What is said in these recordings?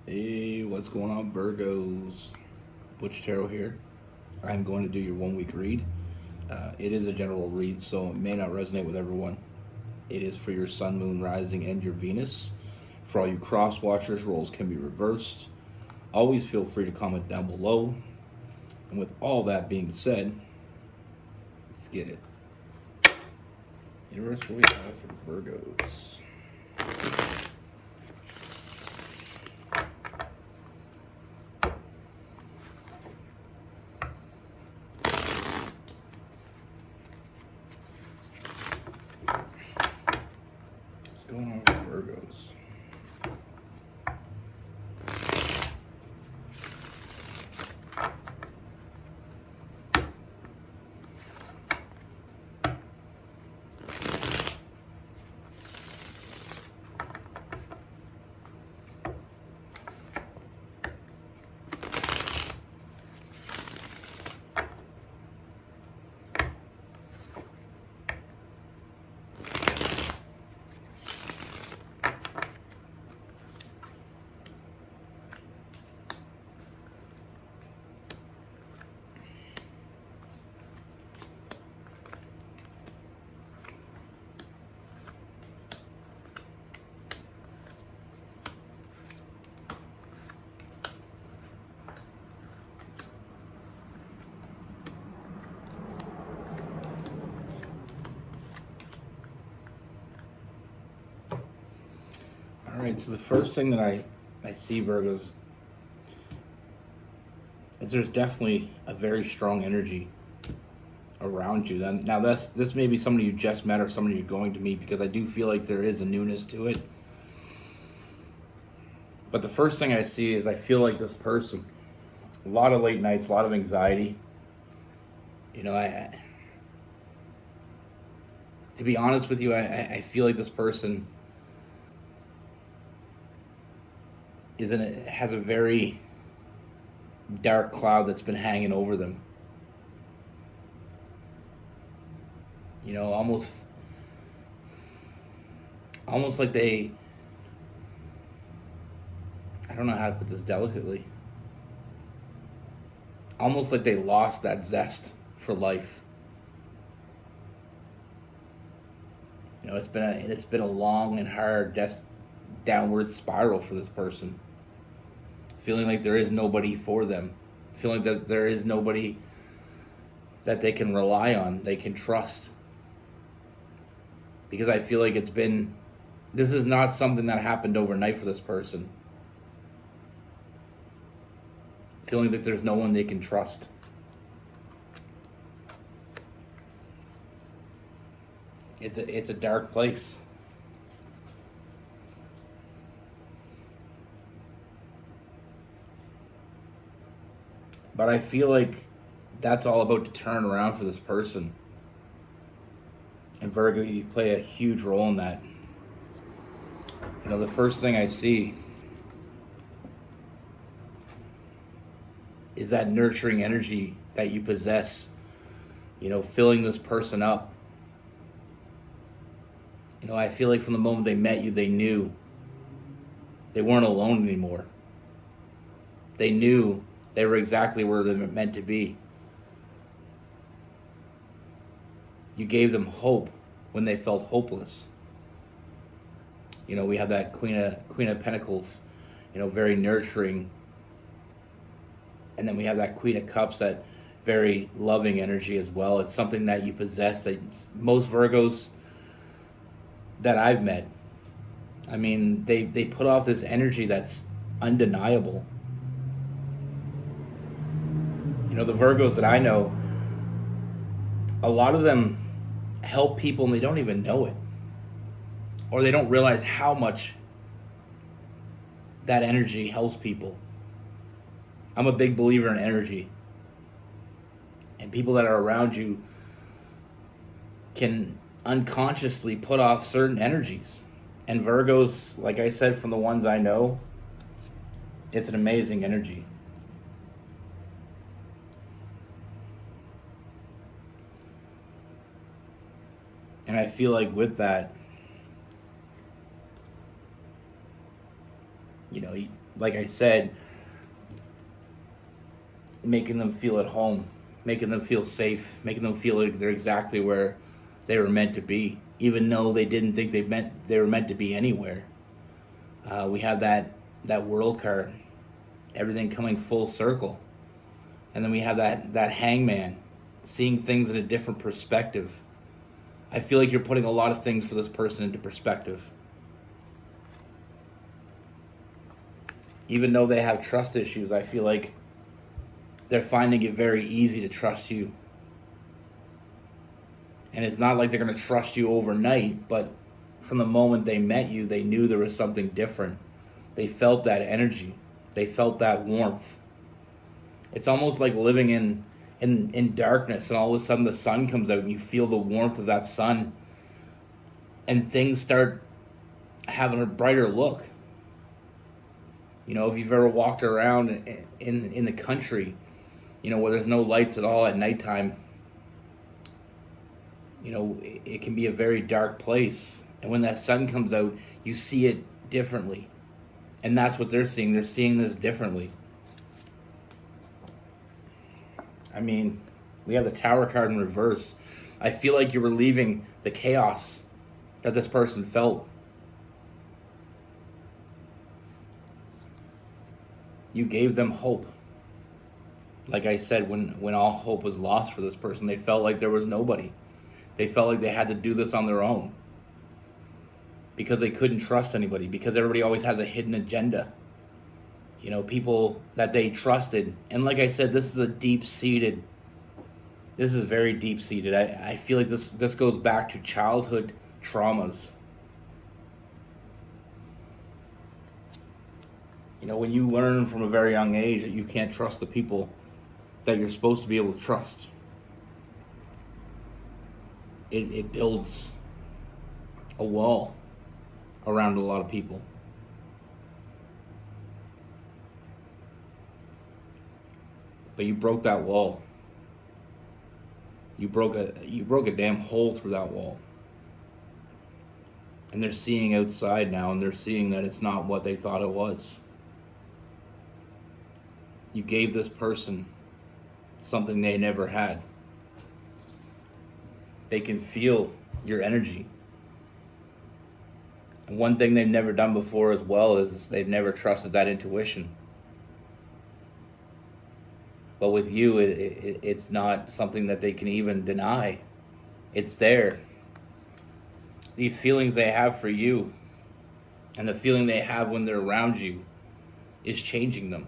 Hey, what's going on, Virgos? Butch here. I'm going to do your 1 week read. It is a general read, so it may not resonate with everyone. It is for your Sun, Moon, Rising, and your Venus. For all you cross watchers, roles can be reversed. Always feel free to comment down below. And with all that being said, let's get it. Universe, what do we have for Virgos? What's going on with Virgos? All right, so the first thing that I see, Virgos, is there's definitely a very strong energy around you. Now this may be somebody you just met or somebody you're going to meet, because I do feel like there is a newness to it. But the first thing I see is I feel like this person, a lot of late nights, a lot of anxiety. You know, to be honest with you, I feel like this person has a very dark cloud that's been hanging over them. You know, almost like I don't know how to put this delicately. Almost like they lost that zest for life. You know, it's been a long and hard downward spiral for this person. Feeling like there is nobody for them. Feeling that there is nobody that they can rely on, they can trust. Because I feel like this is not something that happened overnight for this person. Feeling that there's no one they can trust. It's a dark place. But I feel like that's all about to turn around for this person. And Virgo, you play a huge role in that. You know, the first thing I see is that nurturing energy that you possess, you know, filling this person up. You know, I feel like from the moment they met you, they knew they weren't alone anymore. They knew they were exactly where they were meant to be. You gave them hope when they felt hopeless. You know, we have that Queen of Pentacles, you know, very nurturing. And then we have that Queen of Cups, that very loving energy as well. It's something that you possess that most Virgos that I've met, I mean, they put off this energy that's undeniable. You know, the Virgos that I know, a lot of them help people and they don't even know it. Or they don't realize how much that energy helps people. I'm a big believer in energy. And people that are around you can unconsciously put off certain energies. And Virgos, like I said, from the ones I know, it's an amazing energy. And I feel like with that, You know, like I said, making them feel at home, making them feel safe, making them feel like they're exactly where they were meant to be, even though they didn't think they were meant to be anywhere. We have that world card, everything coming full circle, and then we have that hangman, seeing things in a different perspective. I feel like you're putting a lot of things for this person into perspective. Even though they have trust issues, I feel like they're finding it very easy to trust you. And it's not like they're going to trust you overnight, but from the moment they met you, they knew there was something different. They felt that energy, they felt that warmth. It's almost like living in darkness, and all of a sudden the sun comes out and you feel the warmth of that sun, and things start having a brighter look. You know, if you've ever walked around in the country, you know, where there's no lights at all at nighttime, you know, it can be a very dark place. And when that sun comes out, you see it differently. And that's what they're seeing. They're seeing this differently. I mean, we have the Tower card in reverse. I feel like you're relieving the chaos that this person felt. You gave them hope. Like I said, when all hope was lost for this person, they felt like there was nobody. They felt like they had to do this on their own. Because they couldn't trust anybody. Because everybody always has a hidden agenda. You know, people that they trusted. And like I said, this is very deep-seated. I feel like this goes back to childhood traumas. You know, when you learn from a very young age that you can't trust the people that you're supposed to be able to trust, it builds a wall around a lot of people. But you broke that wall. You broke a damn hole through that wall. And they're seeing outside now, and they're seeing that it's not what they thought it was. You gave this person something they never had. They can feel your energy. And one thing they've never done before as well is they've never trusted that intuition. But with you, it's not something that they can even deny. It's there. These feelings they have for you and the feeling they have when they're around you is changing them.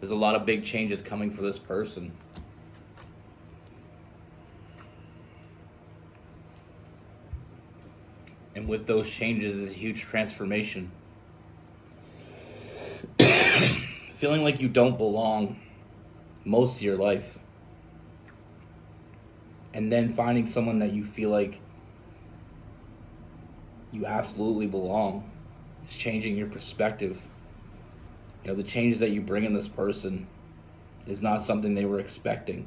There's a lot of big changes coming for this person. And with those changes is a huge transformation. Feeling like you don't belong most of your life. And then finding someone that you feel like you absolutely belong. It's changing your perspective. You know, the changes that you bring in this person is not something they were expecting.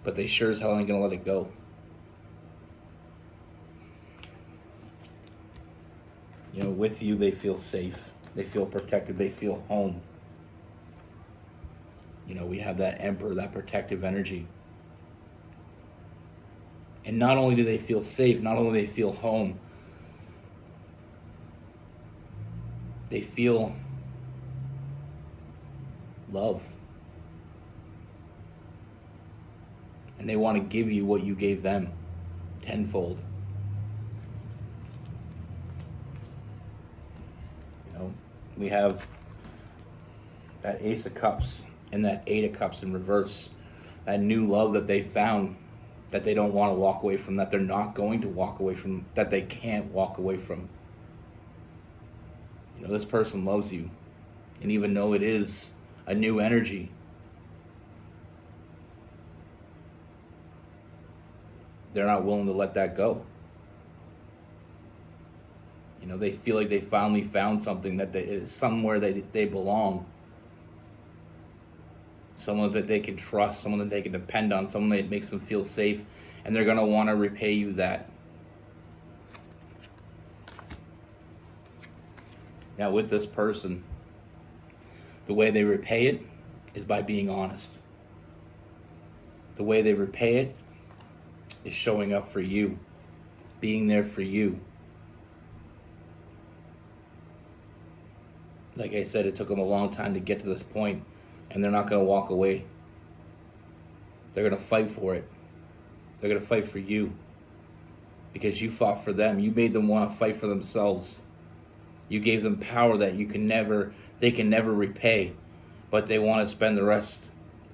But they sure as hell ain't gonna let it go. You know, with you they feel safe. They feel protected. They feel home. You know, we have that Emperor, that protective energy. And not only do they feel safe, not only do they feel home, they feel love. And they want to give you what you gave them tenfold. You know, we have that Ace of Cups and that Eight of Cups in reverse. That new love that they found, that they don't want to walk away from, that they're not going to walk away from, that they can't walk away from. You know, this person loves you. And even though it is a new energy, they're not willing to let that go. You know, they feel like they finally found something that is somewhere they belong. Someone that they can trust, someone that they can depend on, someone that makes them feel safe, and they're going to want to repay you that. Now, with this person, the way they repay it is by being honest. The way they repay it is showing up for you, being there for you. Like I said, it took them a long time to get to this point, and they're not going to walk away. They're going to fight for it. They're going to fight for you because you fought for them. You made them want to fight for themselves. You gave them power that they can never repay, but they want to spend the rest,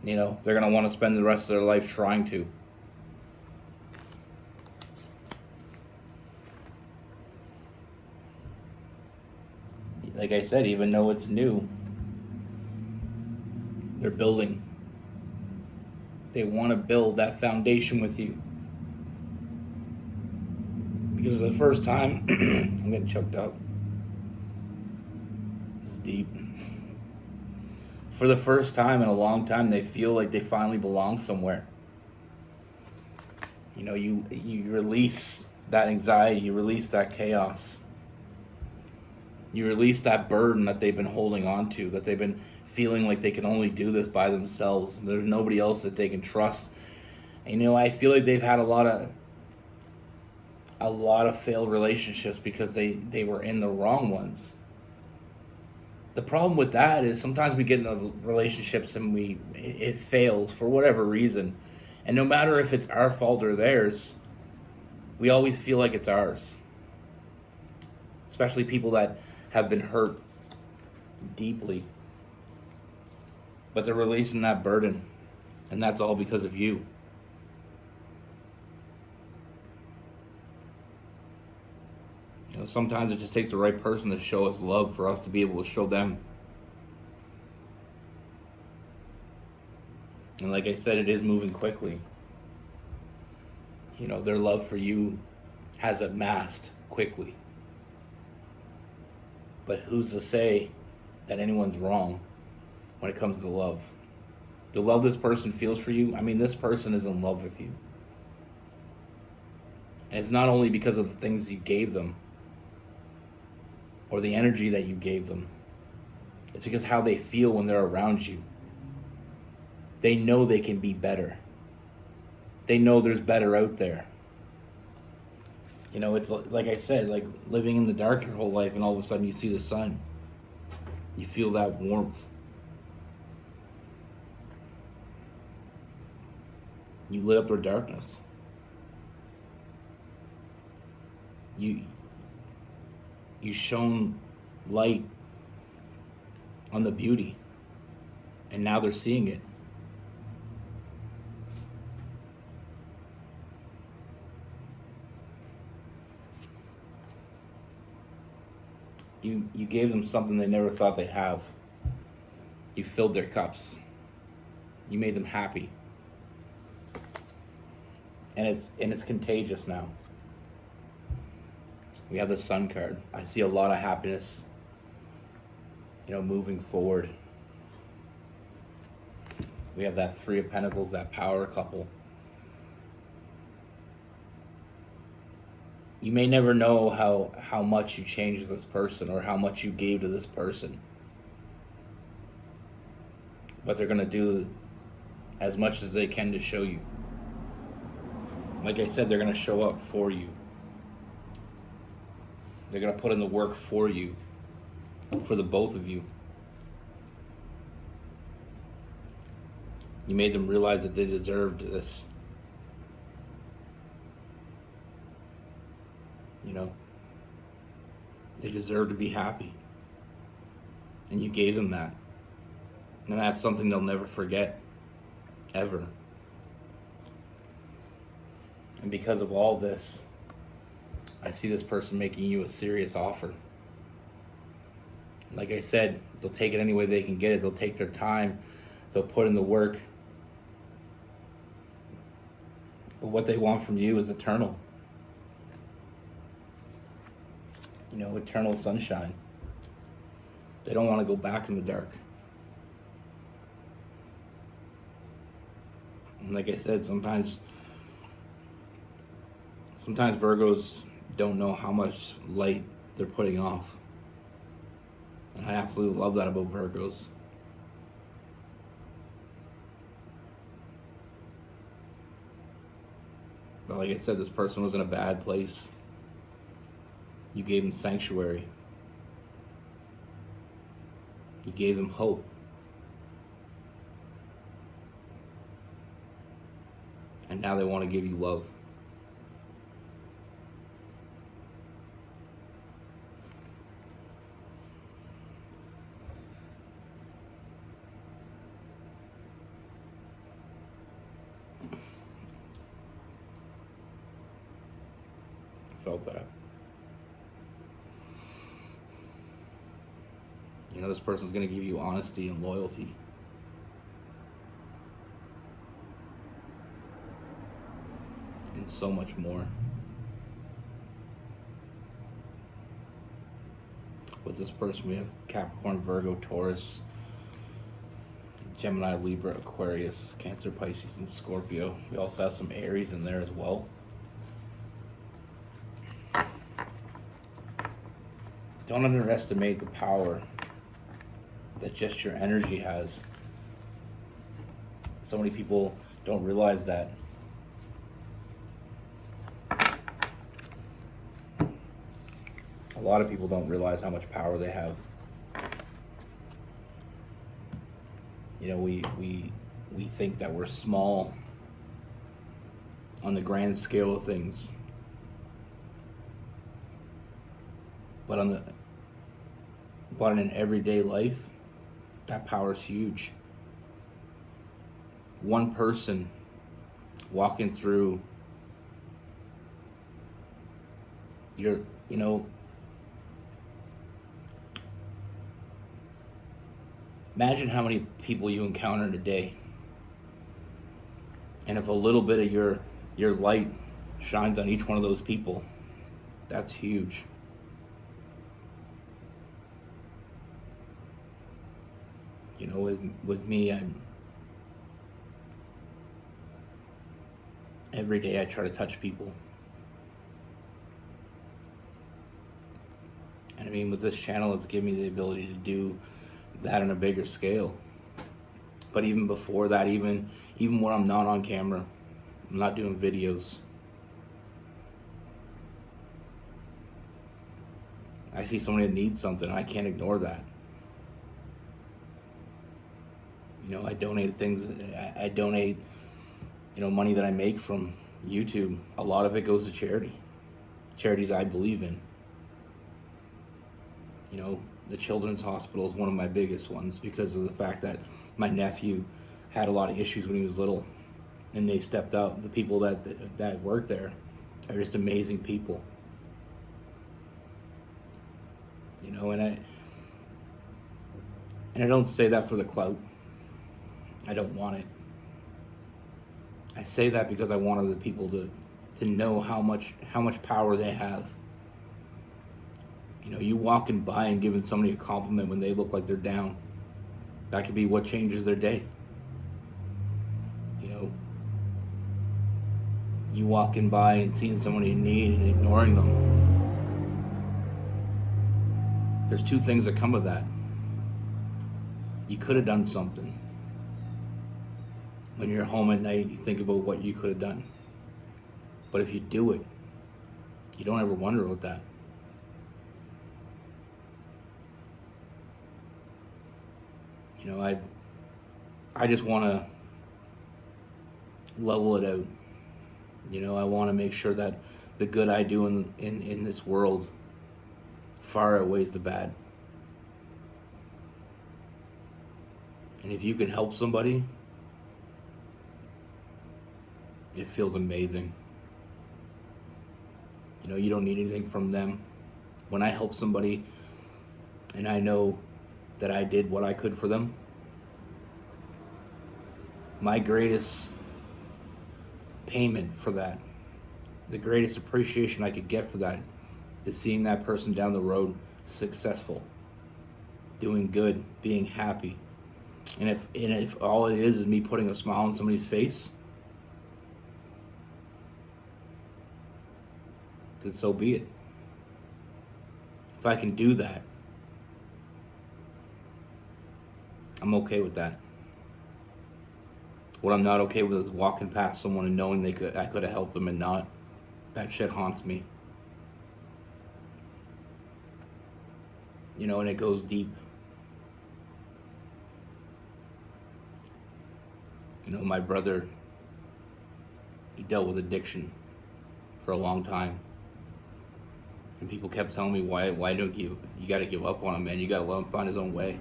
they're going to want to spend the rest of their life trying to. Like I said, even though it's new, they're building. They want to build that foundation with you. Because for the first time, I'm getting choked up. It's deep. For the first time in a long time, they feel like they finally belong somewhere. You release that anxiety, you release that chaos. You release that burden that they've been holding on to, that they've been feeling like they can only do this by themselves. There's nobody else that they can trust. And, I feel like they've had a lot of failed relationships because they were in the wrong ones. The problem with that is sometimes we get into relationships and it fails for whatever reason. And no matter if it's our fault or theirs, we always feel like it's ours. Especially people that have been hurt deeply. But they're releasing that burden. And that's all because of you. Sometimes it just takes the right person to show us love for us to be able to show them. And like I said, it is moving quickly. Their love for you has amassed quickly. But who's to say that anyone's wrong when it comes to love? The love this person feels for you, this person is in love with you. And it's not only because of the things you gave them or the energy that you gave them. It's because how they feel when they're around you. They know they can be better. They know there's better out there. It's like I said, like living in the dark your whole life and all of a sudden you see the sun. You feel that warmth. You lit up their darkness. You shone light on the beauty. And now they're seeing it. You gave them something they never thought they'd have. You filled their cups. You made them happy. And it's contagious now. We have the Sun card. I see a lot of happiness, moving forward. We have that Three of Pentacles, that power couple. You may never know how much you changed this person or how much you gave to this person. But they're going to do as much as they can to show you. Like I said, they're going to show up for you. They're going to put in the work for you, for the both of you. You made them realize that they deserved this. They deserve to be happy. And you gave them that. And that's something they'll never forget. Ever. And because of all this, I see this person making you a serious offer. Like I said, they'll take it any way they can get it. They'll take their time. They'll put in the work. But what they want from you is eternal. Eternal sunshine. They don't want to go back in the dark. And like I said, sometimes Virgos don't know how much light they're putting off. And I absolutely love that about Virgos. But like I said, this person was in a bad place. You gave them sanctuary. You gave them hope. And now they want to give you love. I felt that. You know, this person's going to give you honesty and loyalty. And so much more. With this person, we have Capricorn, Virgo, Taurus, Gemini, Libra, Aquarius, Cancer, Pisces, and Scorpio. We also have some Aries in there as well. Don't underestimate the power that just your energy has. So many people don't realize that. A lot of people don't realize how much power they have. You know, we think that we're small on the grand scale of things. But in an everyday life, that power is huge. One person walking through your, imagine how many people you encounter in a day. And if a little bit of your light shines on each one of those people, that's huge. You know, with me, every day I try to touch people. And I mean, with this channel, it's given me the ability to do that on a bigger scale. But even before that, even when I'm not on camera, I'm not doing videos, I see somebody that needs something, I can't ignore that. You know, I donate things, I donate, money that I make from YouTube. A lot of it goes to charities I believe in. You know, the Children's Hospital is one of my biggest ones because of the fact that my nephew had a lot of issues when he was little, and they stepped up. The people that work there are just amazing people. You know, and I don't say that for the clout. I don't want it. I say that because I want other people to know how much power they have. You know, you walking by and giving somebody a compliment when they look like they're down, that could be what changes their day. You know, you walking by and seeing someone in need and ignoring them. There's two things that come of that. You could have done something. When you're home at night, you think about what you could have done. But if you do it, you don't ever wonder about that. You know, I just want to level it out. You know, I want to make sure that the good I do in this world far outweighs the bad. And if you can help somebody, it feels amazing. You know, you don't need anything from them. When I help somebody and I know that I did what I could for them, my greatest payment for that, the greatest appreciation I could get for that, is seeing that person down the road successful, doing good, being happy. And if all it is me putting a smile on somebody's face, then so be it. If I can do that, I'm okay with that. What I'm not okay with is walking past someone and knowing I could have helped them and not. That shit haunts me. And it goes deep. My brother, he dealt with addiction for a long time. And people kept telling me, why don't you gotta give up on him, man. You gotta let him find his own way.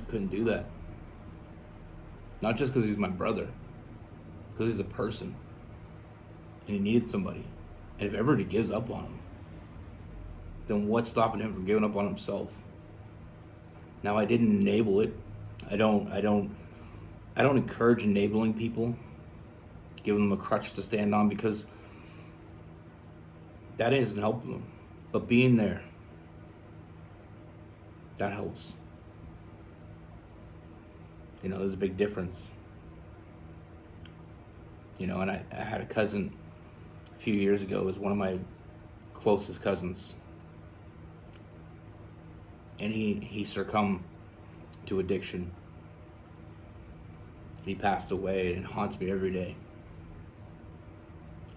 Couldn't do that. Not just because he's my brother, because he's a person. And he needed somebody. And if everybody gives up on him, then what's stopping him from giving up on himself? Now, I didn't enable it. I don't encourage enabling people, giving them a crutch to stand on, because that isn't helping them. But being there, that helps. There's a big difference. And I had a cousin a few years ago. It was one of my closest cousins. And he succumbed to addiction. He passed away, and it haunts me every day.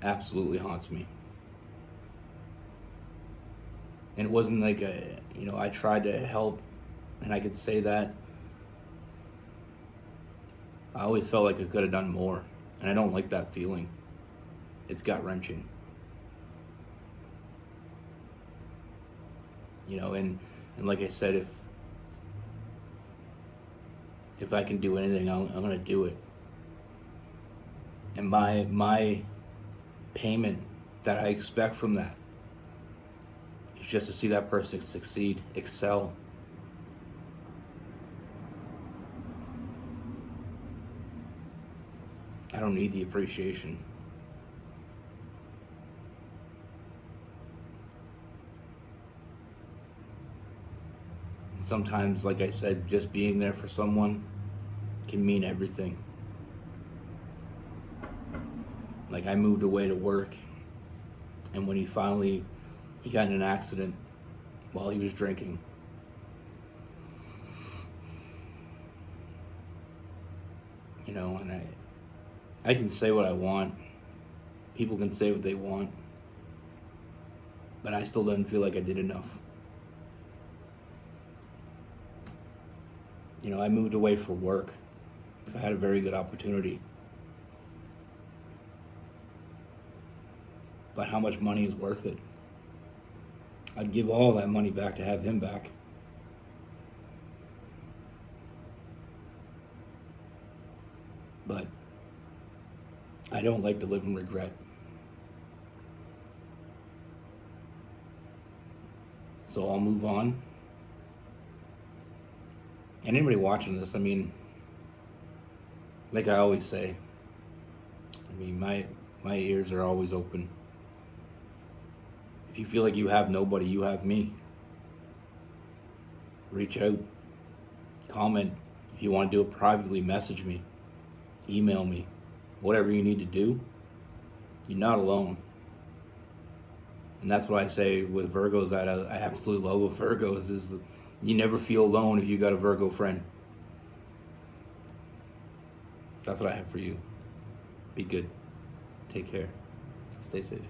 Absolutely haunts me. And it wasn't like I tried to help, and I could say that. I always felt like I could have done more, and I don't like that feeling. It's gut-wrenching. And like I said, if I can do anything, I'm gonna do it. And my payment that I expect from that is just to see that person succeed, excel. I don't need the appreciation. Sometimes, like I said, just being there for someone can mean everything. Like, I moved away to work, and when he got in an accident while he was drinking. And I can say what I want. People can say what they want. But I still didn't feel like I did enough. I moved away for work because I had a very good opportunity. But how much money is worth it? I'd give all that money back to have him back. But I don't like to live in regret. So I'll move on. And anybody watching this, like I always say, my ears are always open. If you feel like you have nobody, you have me. Reach out, comment. If you want to do it privately, message me, email me, whatever you need to do. You're not alone. And that's what I say with Virgos that I absolutely love with Virgos is you never feel alone if you got a Virgo friend. That's what I have for you. Be good. Take care. Stay safe.